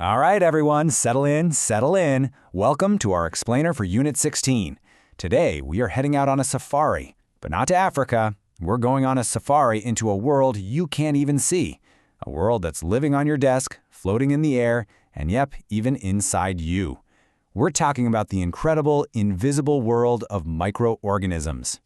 All right, everyone, settle in, settle in. Welcome to our explainer for Unit 16. Today, we are heading out on a safari, but not to Africa. We're going on a safari into a world you can't even see. A world that's living on your desk, floating in the air, and yep, even inside you. We're talking about the incredible, invisible world of microorganisms.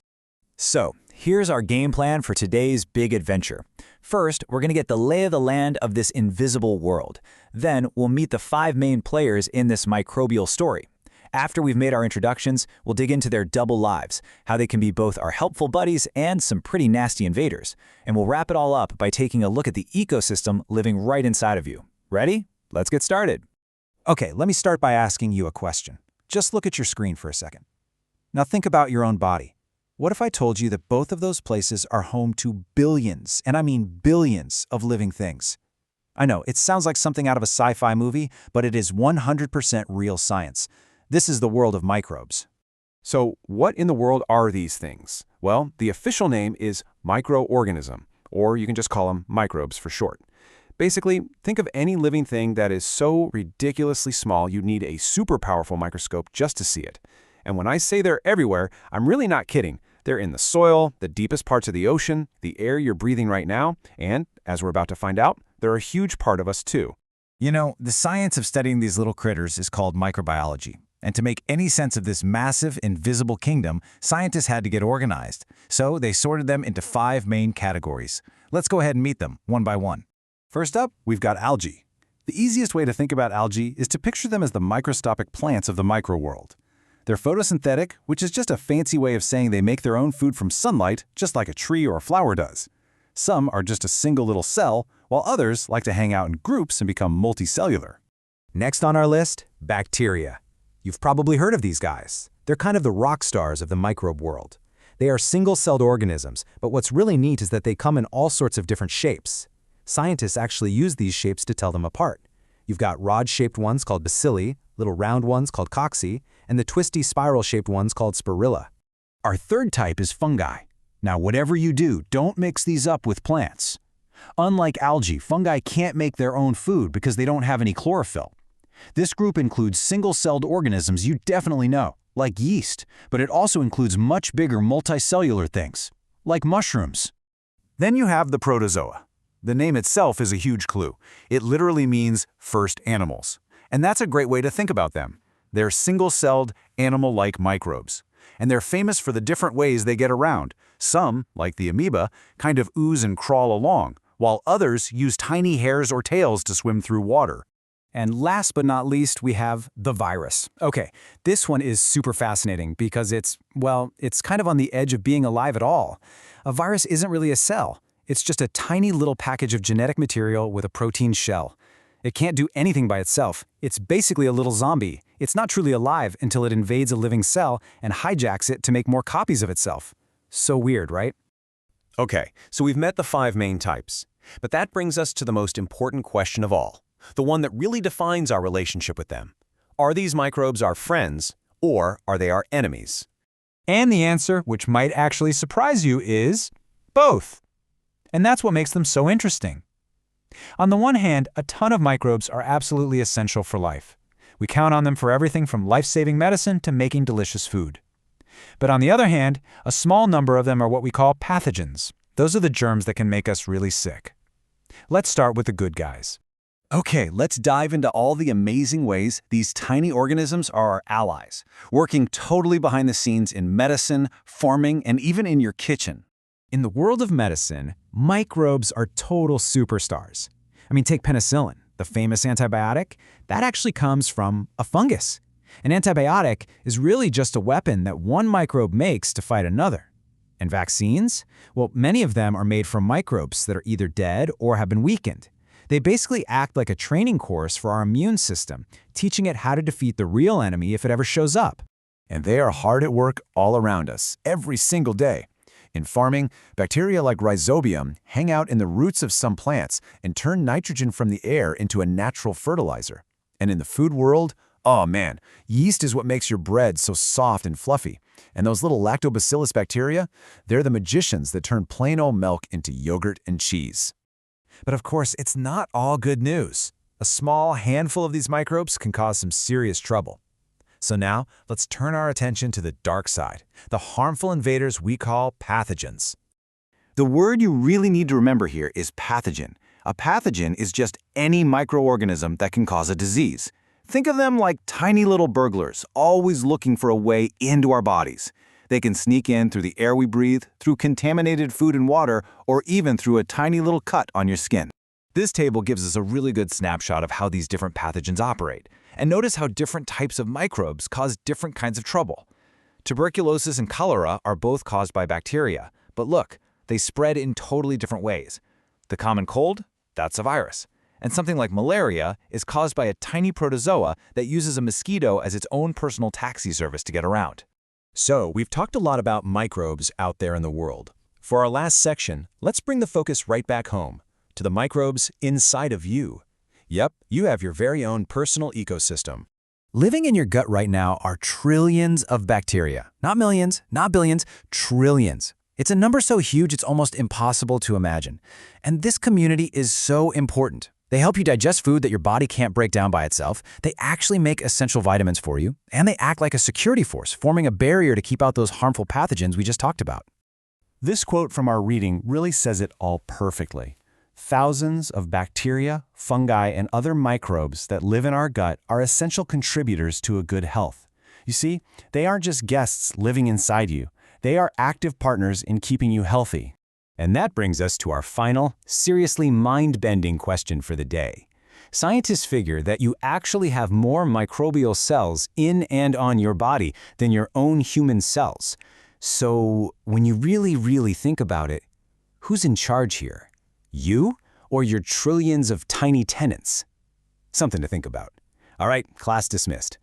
So, here's our game plan for today's big adventure. First, we're going to get the lay of the land of this invisible world. Then, we'll meet the 5 main players in this microbial story. After we've made our introductions, we'll dig into their double lives, how they can be both our helpful buddies and some pretty nasty invaders. And we'll wrap it all up by taking a look at the ecosystem living right inside of you. Ready? Let's get started. Okay, let me start by asking you a question. Just look at your screen for a second. Now think about your own body. What if I told you that both of those places are home to billions, and I mean billions, of living things? I know, it sounds like something out of a sci-fi movie, but it is 100% real science. This is the world of microbes. So what in the world are these things? Well, the official name is microorganism, or you can just call them microbes for short. Basically, think of any living thing that is so ridiculously small you'd need a super powerful microscope just to see it. And when I say they're everywhere, I'm really not kidding. They're in the soil, the deepest parts of the ocean, the air you're breathing right now, and, as we're about to find out, they're a huge part of us too. You know, the science of studying these little critters is called microbiology. And to make any sense of this massive, invisible kingdom, scientists had to get organized. So they sorted them into 5 main categories. Let's go ahead and meet them one by one. First up, we've got algae. The easiest way to think about algae is to picture them as the microscopic plants of the microworld. They're photosynthetic, which is just a fancy way of saying they make their own food from sunlight, just like a tree or a flower does. Some are just a single little cell, while others like to hang out in groups and become multicellular. Next on our list, bacteria. You've probably heard of these guys. They're kind of the rock stars of the microbe world. They are single-celled organisms, but what's really neat is that they come in all sorts of different shapes. Scientists actually use these shapes to tell them apart. You've got rod-shaped ones called bacilli, little round ones called cocci, and the twisty spiral-shaped ones called spirilla. Our third type is fungi. Now, whatever you do, don't mix these up with plants. Unlike algae, fungi can't make their own food because they don't have any chlorophyll. This group includes single-celled organisms you definitely know, like yeast, but it also includes much bigger multicellular things, like mushrooms. Then you have the protozoa. The name itself is a huge clue. It literally means first animals. And that's a great way to think about them. They're single-celled, animal-like microbes. And they're famous for the different ways they get around. Some, like the amoeba, kind of ooze and crawl along, while others use tiny hairs or tails to swim through water. And last but not least, we have the virus. Okay, this one is super fascinating because it's kind of on the edge of being alive at all. A virus isn't really a cell. It's just a tiny little package of genetic material with a protein shell. It can't do anything by itself. It's basically a little zombie. It's not truly alive until it invades a living cell and hijacks it to make more copies of itself. So weird, right? Okay, so we've met the 5 main types. But that brings us to the most important question of all, the one that really defines our relationship with them. Are these microbes our friends, or are they our enemies? And the answer, which might actually surprise you, is both. And that's what makes them so interesting. On the one hand, a ton of microbes are absolutely essential for life. We count on them for everything from life-saving medicine to making delicious food. But on the other hand, a small number of them are what we call pathogens. Those are the germs that can make us really sick. Let's start with the good guys. Okay, let's dive into all the amazing ways these tiny organisms are our allies, working totally behind the scenes in medicine, farming, and even in your kitchen. In the world of medicine, microbes are total superstars. I mean, take penicillin, the famous antibiotic. That actually comes from a fungus. An antibiotic is really just a weapon that one microbe makes to fight another. And vaccines? Well, many of them are made from microbes that are either dead or have been weakened. They basically act like a training course for our immune system, teaching it how to defeat the real enemy if it ever shows up. And they are hard at work all around us, every single day. In farming, bacteria like rhizobium hang out in the roots of some plants and turn nitrogen from the air into a natural fertilizer. And in the food world, oh man, yeast is what makes your bread so soft and fluffy. And those little lactobacillus bacteria, they're the magicians that turn plain old milk into yogurt and cheese. But of course, it's not all good news. A small handful of these microbes can cause some serious trouble. So now, let's turn our attention to the dark side, the harmful invaders we call pathogens. The word you really need to remember here is pathogen. A pathogen is just any microorganism that can cause a disease. Think of them like tiny little burglars, always looking for a way into our bodies. They can sneak in through the air we breathe, through contaminated food and water, or even through a tiny little cut on your skin. This table gives us a really good snapshot of how these different pathogens operate. And notice how different types of microbes cause different kinds of trouble. Tuberculosis and cholera are both caused by bacteria, but look, they spread in totally different ways. The common cold? That's a virus. And something like malaria is caused by a tiny protozoa that uses a mosquito as its own personal taxi service to get around. So, we've talked a lot about microbes out there in the world. For our last section, let's bring the focus right back home, to the microbes inside of you. Yep, you have your very own personal ecosystem. Living in your gut right now are trillions of bacteria. Not millions, not billions, trillions. It's a number so huge it's almost impossible to imagine. And this community is so important. They help you digest food that your body can't break down by itself. They actually make essential vitamins for you. And they act like a security force, forming a barrier to keep out those harmful pathogens we just talked about. This quote from our reading really says it all perfectly. Thousands of bacteria, fungi, and other microbes that live in our gut are essential contributors to a good health. You see, they aren't just guests living inside you. They are active partners in keeping you healthy. And that brings us to our final, seriously mind-bending question for the day. Scientists figure that you actually have more microbial cells in and on your body than your own human cells. So, when you really think about it, who's in charge here? You or your trillions of tiny tenants? Something to think about. All right, class dismissed.